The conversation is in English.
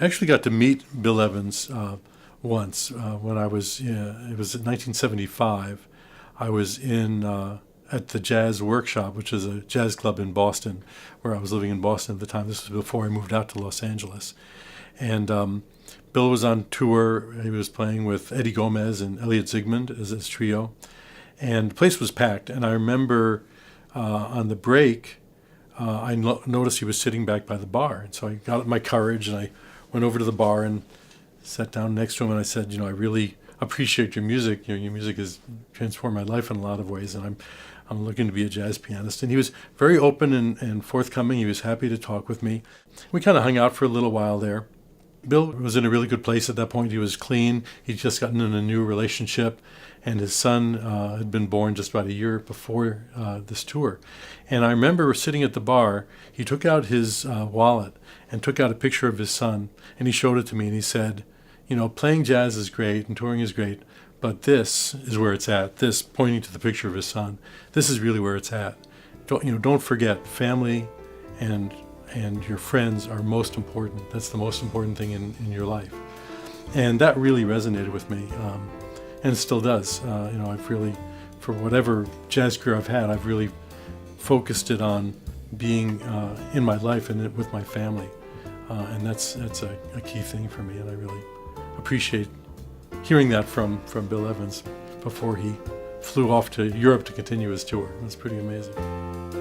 I actually got to meet Bill Evans once when I was, it was in 1975. I was in at the Jazz Workshop, which is a jazz club in Boston, where I was living in Boston at the time. This was before I moved out to Los Angeles. And Bill was on tour. He was playing with Eddie Gomez and Elliot Zygmunt as his trio. And the place was packed. And I remember on the break, I noticed he was sitting back by the bar. And so I got up my courage and I went over to the bar and sat down next to him. And I said, I really appreciate your music. Your music has transformed my life in a lot of ways. And I'm looking to be a jazz pianist. And he was very open and forthcoming. He was happy to talk with me. We kind of hung out for a little while there. Bill was in a really good place at that point. He was clean. He'd just gotten in a new relationship, and his son had been born just about a year before this tour. And I remember sitting at the bar, he took out his wallet and took out a picture of his son, and he showed it to me, and he said, playing jazz is great and touring is great, but this is where it's at. This, pointing to the picture of his son, this is really where it's at. Don't forget, family and your friends are most important. That's the most important thing in your life. And that really resonated with me, and it still does. I've really, for whatever jazz career I've had, I've really focused it on being in my life and with my family. And that's a key thing for me, and I really appreciate hearing that from Bill Evans before he flew off to Europe to continue his tour. It was pretty amazing.